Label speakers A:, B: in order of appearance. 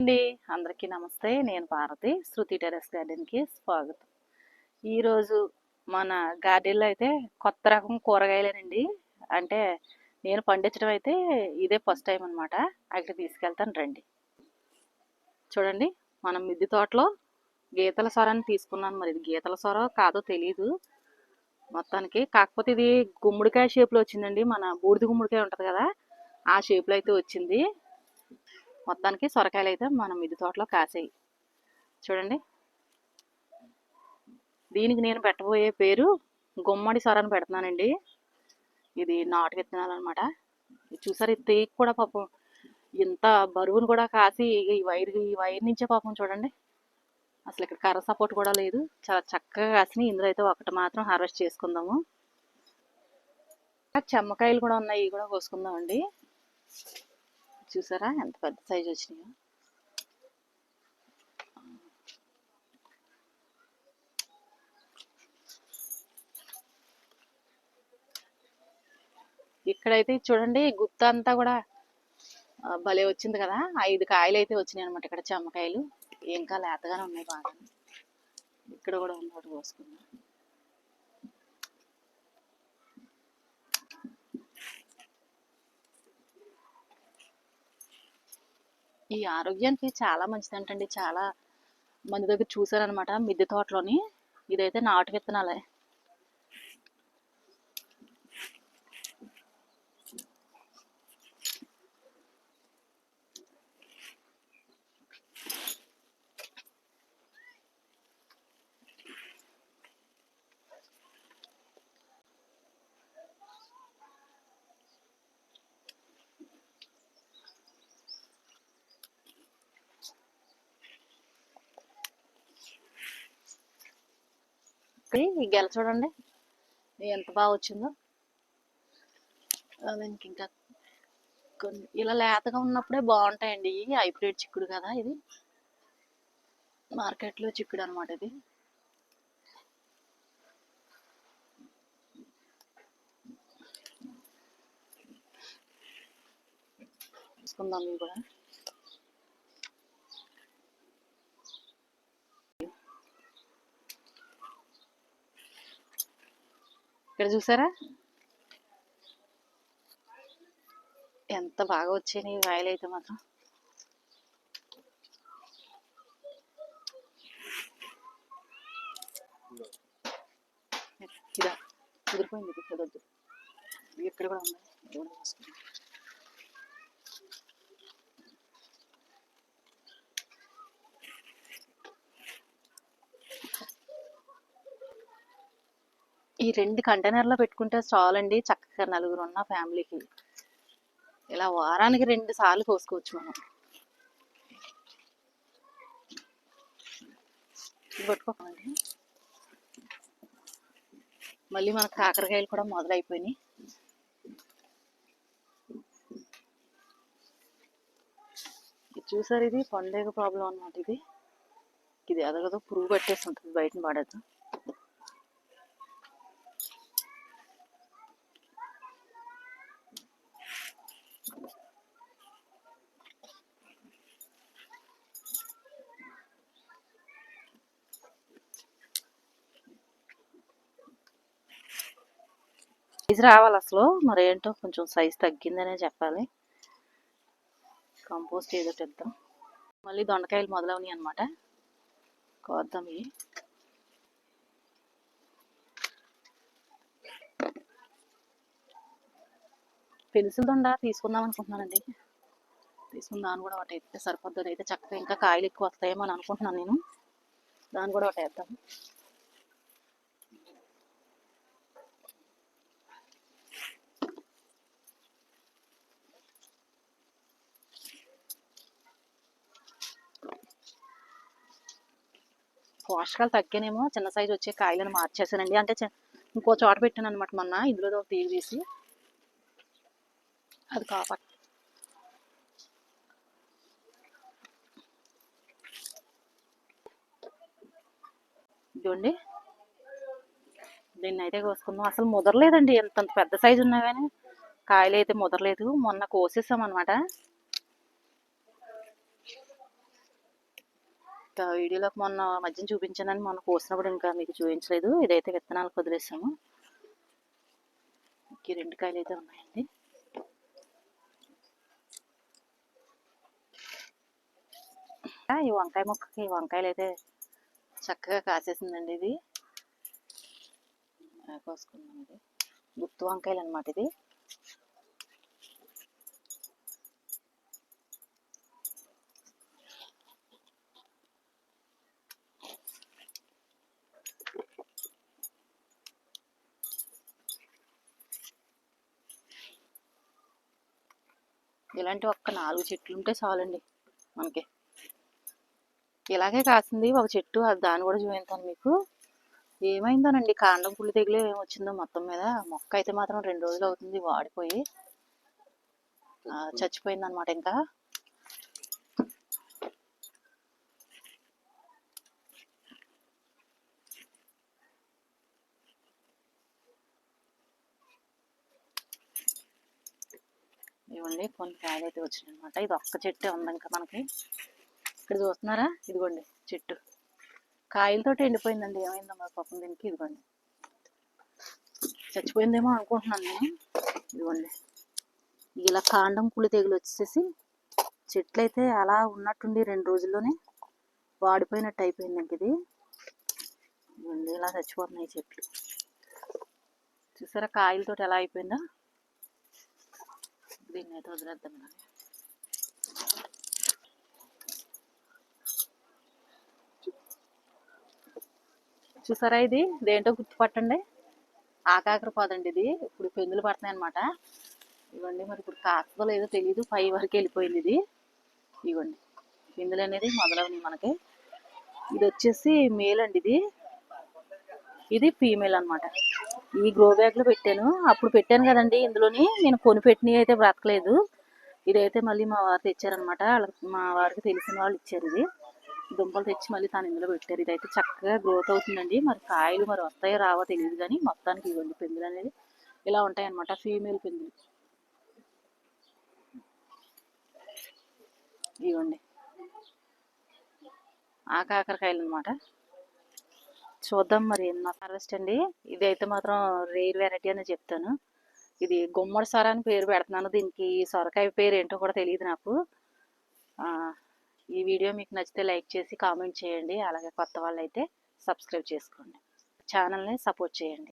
A: అండి అందరికీ నమస్తే. నేను పార్వతి. శృతి టెర్రస్ గార్డెన్‌కి స్వాగతం. ఈరోజు మన గార్డెన్‌లో అయితే కొత్త రకం కూరగాయలేనండి. అంటే నేను పండించడం అయితే ఇదే ఫస్ట్ టైం అనమాట. అక్కడికి తీసుకెళ్తాను రండి. చూడండి, మనం మిద్దె తోటలో గీతల సొరని తీసుకున్నాను. మరి ఇది గీతల సొర కాదో తెలీదు మొత్తానికి. కాకపోతే ఇది గుమ్మడికాయ షేప్లో వచ్చిందండి. మన బూడిద గుమ్మడికాయ ఉంటుంది కదా, ఆ షేప్లో అయితే వచ్చింది. మొత్తానికి సొరకాయలు అయితే మన మిద్దె తోటలో కాసాయి. చూడండి, దీనికి నేను పెట్టబోయే పేరు గుమ్మడి సొర అని పెడుతున్నానండి. ఇది నాటు విత్తనాలు అనమాట. చూసారు, ఇది తీగ కూడా పాపం ఇంత బరువును కూడా కాసి ఈ వైర్ నుంచే పాపం చూడండి, అసలు ఇక్కడ కర్ర సపోర్ట్ కూడా లేదు. చాలా చక్కగా కాసినాయి. ఇందులో అయితే ఒకటి మాత్రం హార్వెస్ట్ చేసుకుందాము. చెమ్మకాయలు కూడా ఉన్నాయి, ఇవి కూడా కోసుకుందామండి. చూసారా ఎంత పెద్ద సైజు వచ్చినాయో. ఇక్కడైతే చూడండి, గుత్త అంతా కూడా భలే వచ్చింది కదా. 5 కాయలు అయితే వచ్చినాయి అనమాట. ఇక్కడ చెమ్మకాయలు ఇంకా లేతగానే ఉన్నాయి బాగా. ఇక్కడ కూడా ఉన్నట్టు కోసుకుందాం. ఈ ఆరోగ్యానికి చాలా మంచిదంటండి. చాలా మంది దగ్గర చూసారనమాట మిద్దె తోటలోని. ఇదైతే నాటు విత్తనాలే. ఈ గెల చూడండి ఎంత బాగా వచ్చిందో. దానికి ఇంకా కొన్ని ఇలా లేతగా ఉన్నప్పుడే బాగుంటాయండి. హైబ్రిడ్ చిక్కుడు కదా ఇది, మార్కెట్లో చిక్కుడు అనమాట ఇది. తీసుకుందాం ఇవి కూడా. ఇక్కడ చూసారా ఎంత బాగా వచ్చాయి కాయలు అయితే మాత్రం. ఇదా కుదిరిపోయింది, ఇది కుదరదు. ఇక్కడ కూడా ఉన్నాయి, ఇది కూడా తీసుకుందాం. ఈ 2 కంటైనర్లో పెట్టుకుంటే చాలండి. చక్కగా నలుగురు ఉన్న ఫ్యామిలీకి ఇలా వారానికి 2 సార్లు కోసుకోవచ్చు మనం. ఇది పట్టుకోకండి. మళ్ళీ మన కాకరకాయలు కూడా మొదలైపోయినాయి. ఇది చూసారు, ఇది పండుగ ప్రాబ్లం అనమాట. ఇది అదగదో పురుగు పట్టేసి ఉంటుంది, బయటని పడద్దు. సైజు రావాలి అసలు, మరి ఏంటో కొంచెం సైజు తగ్గిందనే చెప్పాలి. కంపోస్ట్ ఏదో తెద్దాం. మళ్ళీ దొండకాయలు మొదలవునాయి అనమాట. కోద్దాం ఇవి. పెన్సిల్ దొండ తీసుకుందాం అనుకుంటున్నానండి. తీసుకుందాన్ని కూడా ఒకటి వేస్తే సరిపోతుంది. అయితే చక్కగా ఇంకా కాయలు ఎక్కువ వస్తాయేమో అని అనుకుంటున్నాను నేను. దాన్ని కూడా ఒకటి వేద్దాం. పోషకాలు తగ్గానేమో చిన్న సైజు వచ్చే కాయలను మార్చేసానండి. అంటే ఇంకో చోట పెట్టాను అనమాట మొన్న. ఇందులో తీగ తీసి అది కాపాడు. ఇదిగోండి, దీన్ని అయితే కోసుకుందాం. అసలు ముదరలేదండి, ఎంత పెద్ద సైజు ఉన్నా కానీ కాయలు అయితే ముదరలేదు. మొన్న కోసేసాం అనమాట. ఇంకా వీడియోలోకి మొన్న మధ్యన చూపించానని మొన్న కోసినప్పుడు ఇంకా మీకు చూపించలేదు. ఇదైతే విత్తనాలకు వదిలేసాము. ఈ 2 కాయలు అయితే ఉన్నాయండి. ఈ వంకాయ మొక్కకి వంకాయలు అయితే చక్కగా కాసేసిందండి. ఇది కోసుకున్నాం. ఇది గుత్తి వంకాయలు అనమాట. ఇది ఇలాంటి ఒక్క 4 చెట్లు ఉంటే చాలండి మనకి. ఇలాగే కాసింది ఒక చెట్టు, అది దాన్ని కూడా చూపించాను మీకు. ఏమైందోనండి, కాండం పుల్లి తెగులు ఏమొచ్చిందో మొత్తం మీద. మొక్క అయితే మాత్రం 2 రోజులు అవుతుంది వాడిపోయి చచ్చిపోయింది అనమాట. ఇంకా ఇవ్వండి కొన్ని కాయలు అయితే వచ్చినాయి అనమాట. ఇది ఒక్క చెట్టే ఉంది ఇంకా మనకి. ఇక్కడ చూస్తున్నారా, ఇదిగోండి చెట్టు కాయలతో ఎండిపోయిందండి. ఏమైందో మరి పాపం దీనికి. ఇదిగోండి చచ్చిపోయిందేమో అనుకుంటున్నాను నేను. ఇదిగోండి ఇలా కాండం పులి తెగులు వచ్చేసి చెట్లు అయితే అలా ఉన్నట్టుండి 2 రోజుల్లోనే వాడిపోయినట్టు అయిపోయింది. ఇంక ఇది ఇదిగోండి ఇలా చచ్చిపోతున్నాయి చెట్లు. చూసారా కాయలతో ఎలా అయిపోయిందో. దీన్ని అయితే వదిలేద్దాం. చూసారా ఇది దేంటో గుర్తుపట్టండి. ఆకాకర పోదండి ఇది. ఇప్పుడు పెందులు పడుతున్నాయి అనమాట. ఇవ్వండి మరి ఇప్పుడు కాస్తుందో లేదో తెలియదు, పై వరకు వెళ్ళిపోయింది ఇది. ఇవ్వండి పెందులు అనేది మొదలవునాయి మనకి. ఇది వచ్చేసి మేల్ అండి. ఇది ఫీమేల్ అనమాట. ఈ గ్రో బ్యాగ్ లో పెట్టాను, అప్పుడు పెట్టాను కదండి. ఇందులోని నేను కొనిపెట్టినవి అయితే బ్రతకలేదు. ఇదైతే మళ్ళీ మా వారు తెచ్చారనమాట. మా వారికి తెలిసిన వాళ్ళు ఇచ్చారు. ఇది దుంపలు తెచ్చి మళ్ళీ తను ఇందులో పెట్టారు. ఇదైతే చక్కగా గ్రోత్ అవుతుందండి. మరి కాయలు మరి వస్తాయో రావో తెలియదు, కానీ మొత్తానికి ఇవ్వండి పెందులు అనేది ఇలా ఉంటాయన్నమాట. ఫీమేల్ పెందులు ఇవ్వండి. కాకరకాయలు అనమాట. చూద్దాం మరి ఎన్నో హార్వెస్ట్ అండి. ఇది అయితే మాత్రం రేర్ వెరైటీ అని చెప్తాను. ఇది గుమ్మడి సొర అని పేరు పెడుతున్నాను దీనికి. సొరకాయ పేరు ఏంటో కూడా తెలియదు నాకు. ఈ వీడియో మీకు నచ్చితే లైక్ చేసి కామెంట్ చేయండి. అలాగే కొత్త వాళ్ళు అయితే సబ్స్క్రైబ్ చేసుకోండి. ఛానల్ని సపోర్ట్ చేయండి.